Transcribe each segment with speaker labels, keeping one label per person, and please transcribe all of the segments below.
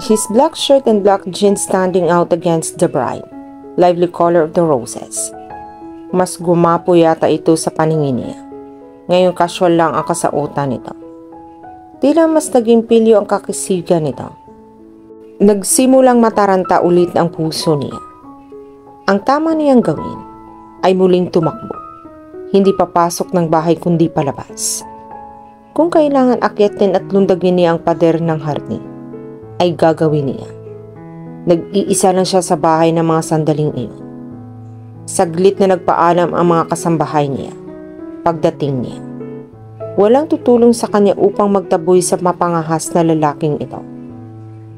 Speaker 1: his black shirt and black jeans standing out against the bright, lively color of the roses. Mas gumapo yata ito sa paningin niya. Ngayong casual lang ang kasautan nito. Tila mas naging pilyo ang kakisigan nito. Nagsimulang mataranta ulit ang puso niya. Ang tama niyang gawin ay muling tumakbo. Hindi papasok ng bahay kundi palabas. Kung kailangan akyatin at lundagin niya ang pader ng hardin, ay gagawin niya. Nag-iisa lang siya sa bahay ng mga sandaling iyon. Saglit na nagpaalam ang mga kasambahay niya. Pagdating niya, walang tutulong sa kanya upang magtaboy sa mapangahas na lalaking ito.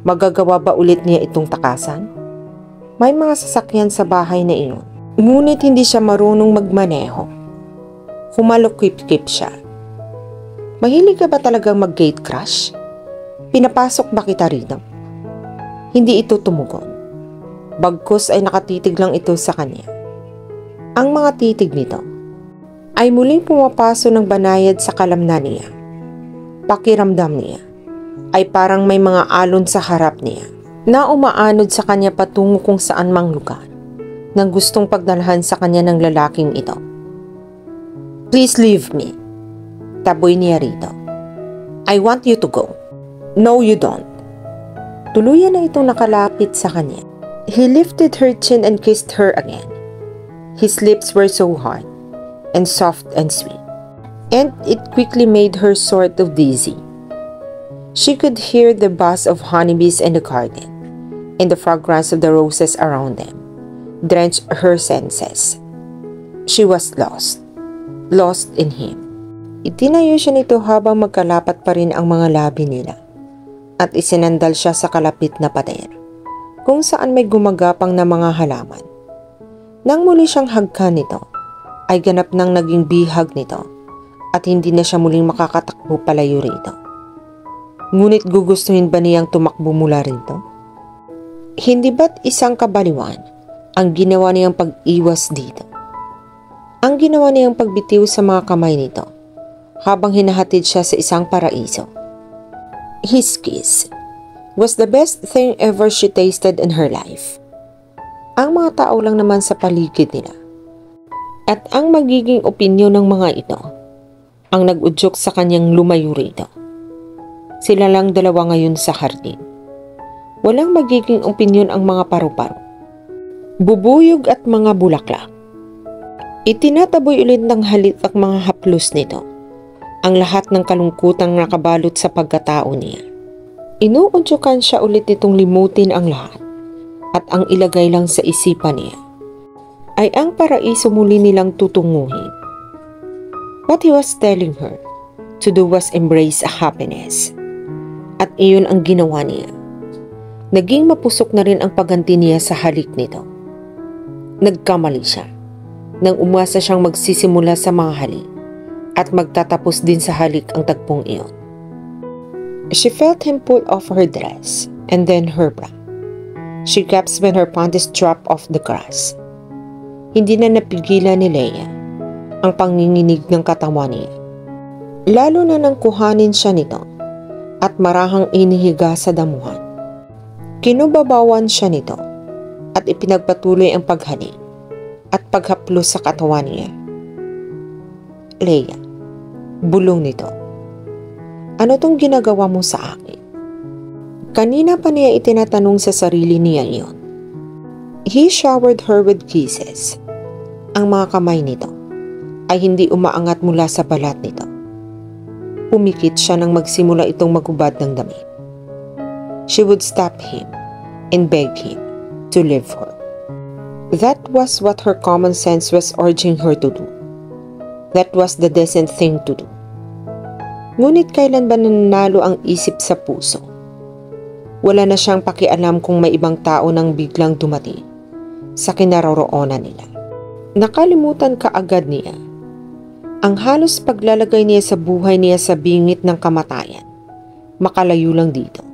Speaker 1: Magagawa ba ulit niya itong takasan? May mga sasakyan sa bahay na iyon, ngunit hindi siya marunong magmaneho. Humalukip-kip siya. Mahilig ka ba talagang mag-gate crash? Pinapasok ba kita rito? Hindi ito tumugon. Bagkus ay nakatitig lang ito sa kanya. Ang mga titig nito ay muling pumapaso ng banayad sa kalamnan niya. Pakiramdam niya ay parang may mga alon sa harap niya na umaanod sa kanya patungo kung saan mang lugar nang gustong pagdalhan sa kanya ng lalaking ito. Please leave me. Taboy niya rito. I want you to go. No, you don't. Tuluyan na itong nakalapit sa kanya. He lifted her chin and kissed her again. His lips were so hard and soft and sweet, and it quickly made her sort of dizzy. She could hear the buzz of honeybees in the garden, and the fragrance of the roses around them drenched her senses. She was lost in him. Itinayo siya nito habang magkalapat pa rin ang mga labi nila, at isinandal siya sa kalapit na pader, kung saan may gumagapang na mga halaman. Nang muli siyang hagkan nito, ay ganap nang naging bihag nito, at hindi na siya muling makakatakbo palayo rito. Ngunit gugustuhin ba niyang tumakbo mula rito? Hindi ba't isang kabaliwan ang ginawa niyang pag-iwas dito? Ang ginawa niyang pagbitiw sa mga kamay nito habang hinahatid siya sa isang paraiso. His kiss was the best thing ever she tasted in her life. Ang mga tao lang naman sa paligid nila at ang magiging opinyon ng mga ito ang nag-udyok sa kanyang lumayo rito. Sila lang dalawa ngayon sa hardin. Walang magiging opinyon ang mga paru-paro, bubuyog at mga bulaklak. Itinataboy ulit ng halit ang mga haplos nito, ang lahat ng kalungkutang nakabalot sa pagkatao niya. Inuudyokan siya ulit nitong limutin ang lahat, at ang ilagay lang sa isipan niya ay ang paraiso muli nilang tutunguhin. What he was telling her to do was embrace happiness. At iyon ang ginawa niya. Naging mapusok na rin ang pagganti niya sa halik nito. Nagkamali siya nang umasa siyang magsisimula sa mga halik at magtatapos din sa halik ang tagpong iyon. She felt him pull off her dress and then her bra. She gasped when her panties dropped off the grass. Hindi na napigilan ni Leia ang panginginig ng katawan niya. Lalo na nang kuhanin siya nito at marahang inihiga sa damuhan. Kinubabawan siya nito at ipinagpatuloy ang paghalik at paghaplos sa katawan niya. Leia, bulong nito. Ano tong ginagawa mo sa akin? Kanina pa niya itinatanong sa sarili niya iyon. He showered her with kisses. Ang mga kamay nito ay hindi umaangat mula sa balat nito. Pumikit siya nang magsimula itong magubad ng damit. She would stop him and beg him to leave her. That was what her common sense was urging her to do. That was the decent thing to do. Ngunit kailan ba nanalo ang isip sa puso? Wala na siyang pakialam kung may ibang tao nang biglang dumating sa kinaroroonan nila. Nakalimutan kaagad niya ang halos paglalagay niya sa buhay niya sa bingit ng kamatayan. Makalayo lang dito.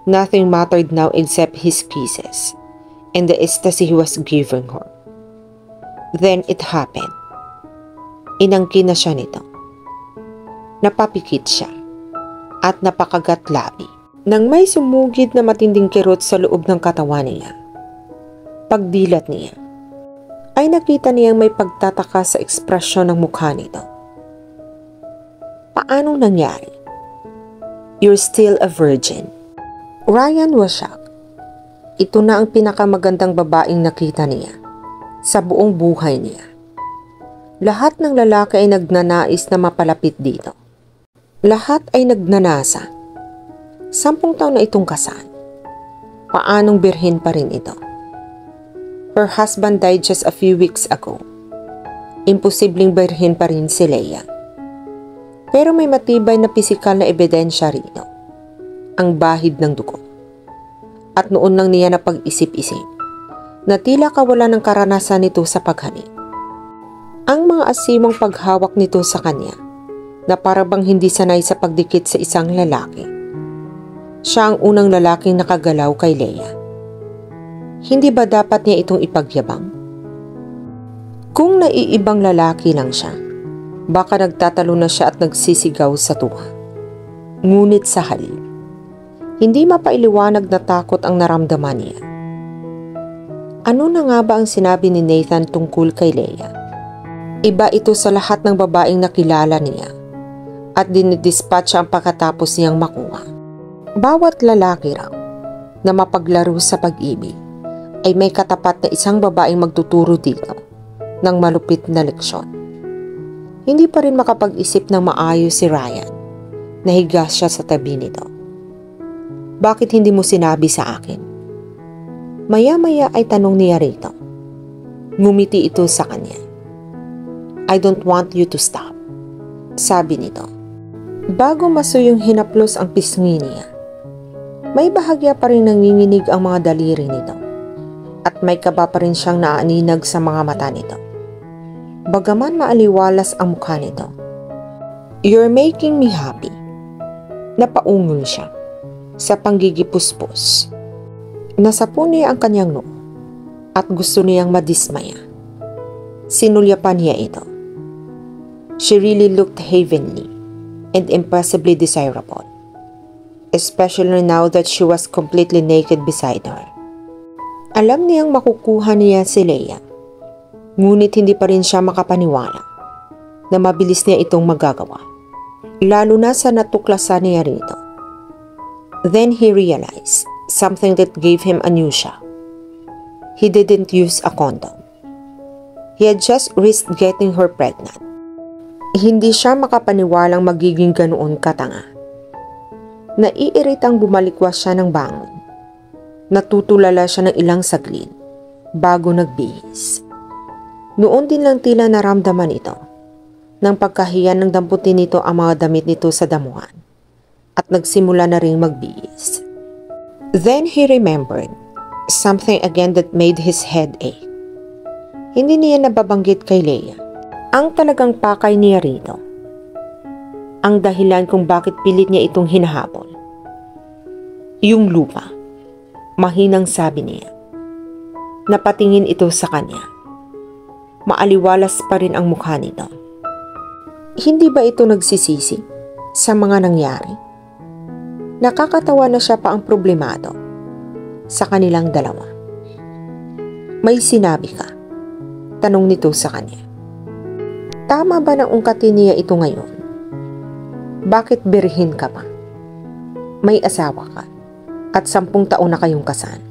Speaker 1: Nothing mattered now except his kisses and the ecstasy he was giving her. Then it happened. Inangkin na siya nito. Napapikit siya at napakagat labi. Nang may sumugid na matinding kirot sa loob ng katawan niya, pagdilat niya, ay nakita niyang may pagtataka sa ekspresyon ng mukha nito. Paanong nangyari? You're still a virgin. Ryan was shocked. Ito na ang pinakamagandang babaeng nakita niya sa buong buhay niya. Lahat ng lalaki ay nagnanais na mapalapit dito. Lahat ay nagnanasa. 10 taon na itong kasal. Paanong birhen pa rin ito? Her husband died just a few weeks ago. Imposibleng birhen pa rin si Leia. Pero may matibay na pisikal na ebidensya rito. Ang bahid ng dugo. At noon lang niya napag-isip-isip na tila kawalan ng karanasan nito sa paghani. Ang mga asimong paghawak nito sa kanya na parabang hindi sanay sa pagdikit sa isang lalaki. Siya ang unang lalaking nakagalaw kay Leia. Hindi ba dapat niya itong ipagyabang? Kung naiibang lalaki lang siya, baka nagtatalo na siya at nagsisigaw sa tuwa. Ngunit sa halip, hindi mapailiwanag na takot ang naramdaman niya. Ano na nga ba ang sinabi ni Nathan tungkol kay Leia? Iba ito sa lahat ng babaeng nakilala niya at dinidispatch ang pagkatapos niyang makuha. Bawat lalaki raw na mapaglaro sa pag-ibig ay may katapat na isang babaeng magtuturo dito ng malupit na leksyon. Hindi pa rin makapag-isip ng maayos si Ryan. Nahiga siya sa tabi nito. Bakit hindi mo sinabi sa akin? Maya-maya ay tanong niya rito. Ngumiti ito sa kanya. I don't want you to stop, sabi nito. Bago masuyong hinaplos ang pisngi niya, may bahagya pa rin nanginginig ang mga daliri nito at may kaba pa rin siyang naaninag sa mga mata nito. Bagaman maaliwalas ang mukha nito. You're making me happy. Napaungol siya sa panggigipuspos. Nasapo niya ang kanyang noo at gusto niyang madismaya. Sinulyapan niya ito. She really looked heavenly and impossibly desirable, especially now that she was completely naked beside her. Alam niyang makukuha niya si Leia. Ngunit hindi pa rin siya makapaniwala na mabilis niya itong magagawa, lalo na sa natuklasan niya rito. Then he realized something that gave him a new shock. He didn't use a condom. He had just risked getting her pregnant. Hindi siya makapaniwalang magiging ganoon katanga. Naiiritang bumalikwas siya ng bangon. Natutulala siya ng ilang saglit bago nagbihis. Noon din lang tila naramdaman ito nang pagkahiyan ng damputin nito ang mga damit nito sa damuhan at nagsimula na ring magbihis. Then he remembered something again that made his head ache. Hindi niya nababanggit kay Leia ang talagang pakay niya rito. Ang dahilan kung bakit pilit niya itong hinahabol. Yung lupa, mahinang sabi niya. Napatingin ito sa kanya. Maaliwalas pa rin ang mukha nito. Hindi ba ito nagsisisi sa mga nangyari? Nakakatawa na siya pa ang problemado sa kanilang dalawa. May sinabi ka? Tanong nito sa kanya. Tama ba na ungkatin niya ito ngayon? Bakit birhen ka pa? May asawa ka at 10 taon na kayong kasal.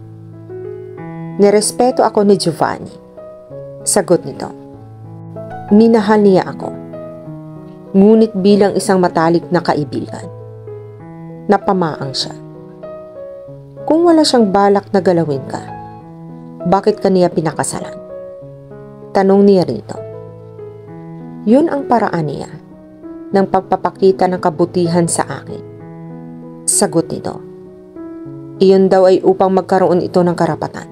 Speaker 1: Nirespeto ako ni Giovanni. Sagot nito. Minahal niya ako. Ngunit bilang isang matalik na kaibigan, napamaang siya. Kung wala siyang balak na galawin ka, bakit kaniya pinakasalan? Tanong niya rito. Yun ang paraan niya ng pagpapakita ng kabutihan sa akin. Sagot nito. Iyon daw ay upang magkaroon ito ng karapatan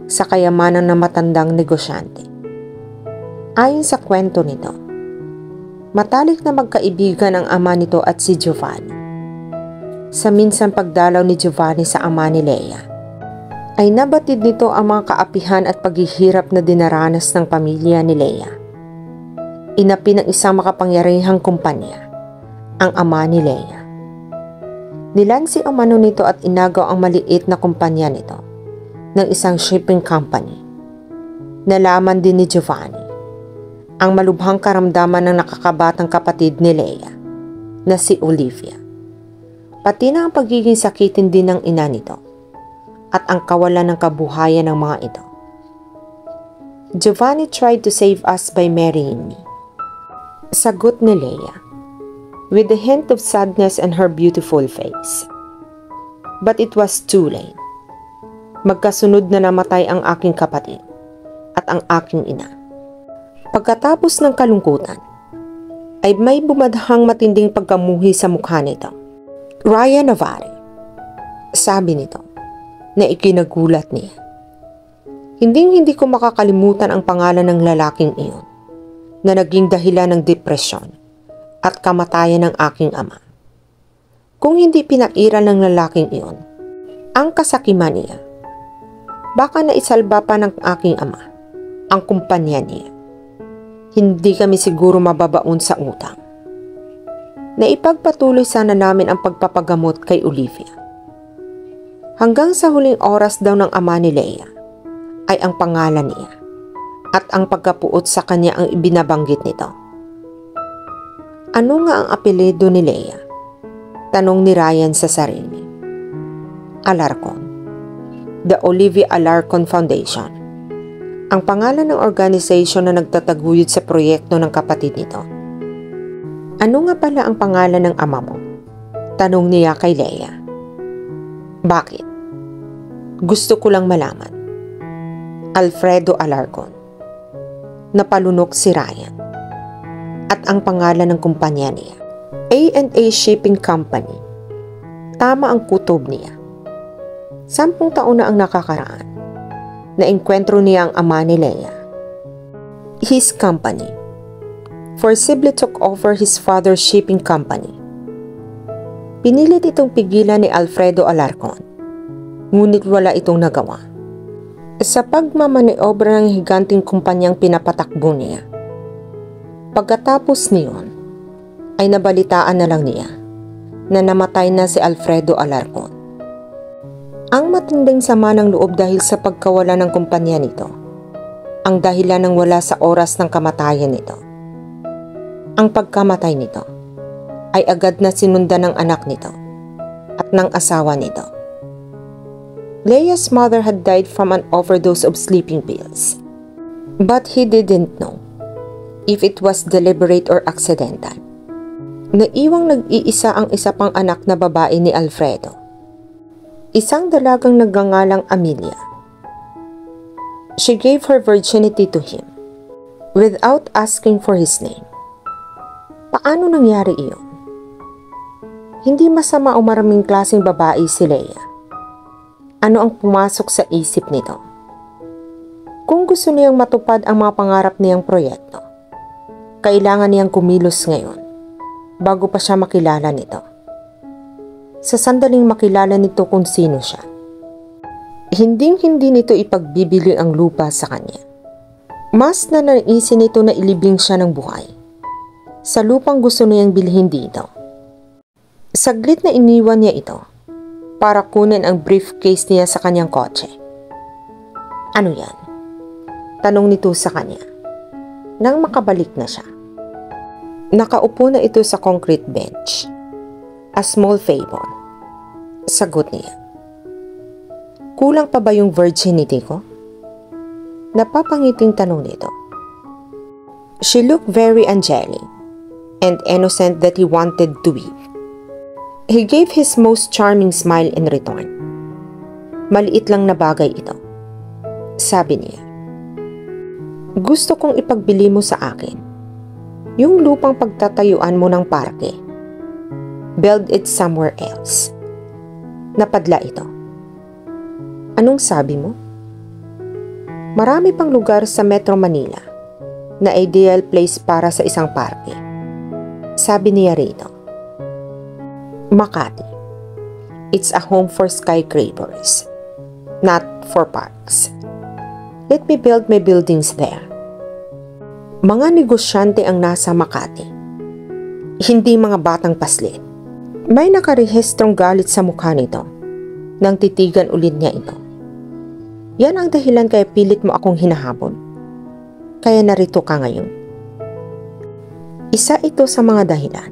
Speaker 1: sa kayamanan ng matandang negosyante. Ayon sa kwento nito, matalik na magkaibigan ang ama nito at si Giovanni. Sa minsan pagdalaw ni Giovanni sa ama ni Leia, ay nabatid nito ang mga kaapihan at paghihirap na dinaranas ng pamilya ni Leia. Inapi ng isang makapangyarihang kumpanya ang ama ni Leia. Nilansi umano nito at inagaw ang maliit na kumpanya nito ng isang shipping company. Nalaman din ni Giovanni ang malubhang karamdaman ng nakakabatang kapatid ni Leia na si Olivia. Pati na ang pagiging sakitin din ng ina nito at ang kawalan ng kabuhayan ng mga ito. Giovanni tried to save us by marrying me. Sagot ni Leia, with a hint of sadness on her beautiful face. But it was too late. Magkasunod na namatay ang aking kapatid at ang aking ina. Pagkatapos ng kalungkutan, ay may bumadhang matinding pagkamuhi sa mukha nito. Ryan Navarre, sabi nito, na ikinagulat niya. Hindi ko makakalimutan ang pangalan ng lalaking iyon na naging dahilan ng depresyon at kamatayan ng aking ama. Kung hindi pinairal ng lalaking iyon ang kasakiman niya, baka naisalba pa ng aking ama ang kumpanya niya. Hindi kami siguro mababaon sa utang. Naipagpatuloy sana namin ang pagpapagamot kay Olivia. Hanggang sa huling oras daw ng ama ni Leia ay ang pangalan niya at ang pagkapuot sa kanya ang ibinabanggit nito. Ano nga ang apelyido ni Leia? Tanong ni Ryan sa sarili. Alarcon. The Olivia Alarcon Foundation. Ang pangalan ng organisasyon na nagtataguyod sa proyekto ng kapatid nito. Ano nga pala ang pangalan ng ama mo? Tanong niya kay Leia. Bakit? Gusto ko lang malaman. Alfredo Alarcon. Napalunok si Ryan. At ang pangalan ng kumpanya niya, A&A Shipping Company. Tama ang kutob niya. 10 taon na ang nakakaraan. Naengkwentro niya ang ama ni Leia. His company forcibly took over his father's shipping company. Pinilit itong pigilan ni Alfredo Alarcon, ngunit wala itong nagawa. Sa pagmamaniobra ng higanting kumpanyang pinapatakbo niya, pagkatapos niyon ay nabalitaan na lang niya na namatay na si Alfredo Alarcon. Ang matinding sama ng loob dahil sa pagkawala ng kumpanya nito, ang dahilan ng wala sa oras ng kamatayan nito. Ang pagkamatay nito ay agad na sinundan ng anak nito at ng asawa nito. Leia's mother had died from an overdose of sleeping pills, but he didn't know if it was deliberate or accidental. Naiwang nag-iisa ang isa pang anak na babae ni Alfredo. Isang dalagang nagngangalang Amelia. She gave her virginity to him without asking for his name. Paano nangyari iyon? Hindi masama o maraming klaseng babae si Leia. Ano ang pumasok sa isip nito? Kung gusto niyang matupad ang mga pangarap niyang proyekto, kailangan niyang kumilos ngayon bago pa siya makilala nito. Sa sandaling makilala nito kung sino siya, hinding-hindi nito ipagbibili ang lupa sa kanya. Mas na naisin nito na ilibing siya ng buhay sa lupang gusto niyang bilhin dito. Saglit na iniwan niya ito para kunin ang briefcase niya sa kanyang kotse. Ano yan? Tanong nito sa kanya. Nang makabalik na siya, nakaupo na ito sa concrete bench. A small favor. Sagot niya. Kulang pa ba yung virginity ko? Napapangiting tanong nito. She looked very angelic and innocent that he wanted to weep. He gave his most charming smile in return. Maliit lang na bagay ito. Sabi niya, gusto kong ipagbili mo sa akin yung lupang pagtatayuan mo ng parke. Build it somewhere else. Napadla ito. Anong sabi mo? Marami pang lugar sa Metro Manila na ideal place para sa isang parke. Sabi niya rito. Makati. It's a home for skyscrapers, not for parks. Let me build my buildings there. Mga negosyante ang nasa Makati. Hindi mga batang paslit. May nakarehistrong galit sa mukha nito nang titigan ulit niya ito. Yan ang dahilan kaya pilit mo akong hinahabol. Kaya narito ka ngayon. Isa ito sa mga dahilan.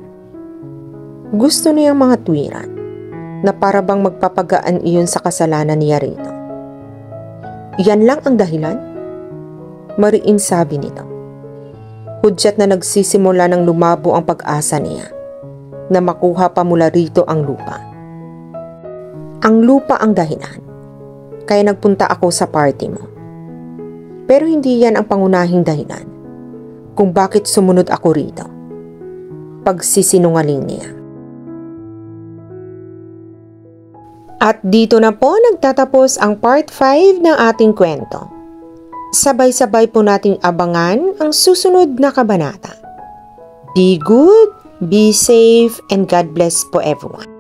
Speaker 1: Gusto niyang mga tuwiran na para bang magpapagaan iyon sa kasalanan niya rito. Yan lang ang dahilan? Mariin sabi nito. Hudyat na nagsisimula ng lumabo ang pag-asa niya na makuha pa mula rito ang lupa. Ang lupa ang dahilan, kaya nagpunta ako sa party mo. Pero hindi yan ang pangunahing dahilan kung bakit sumunod ako rito. Pagsisinungaling niya. At dito na po nagtatapos ang part 5 ng ating kwento. Sabay-sabay po nating abangan ang susunod na kabanata. Be good, be safe, and God bless po everyone.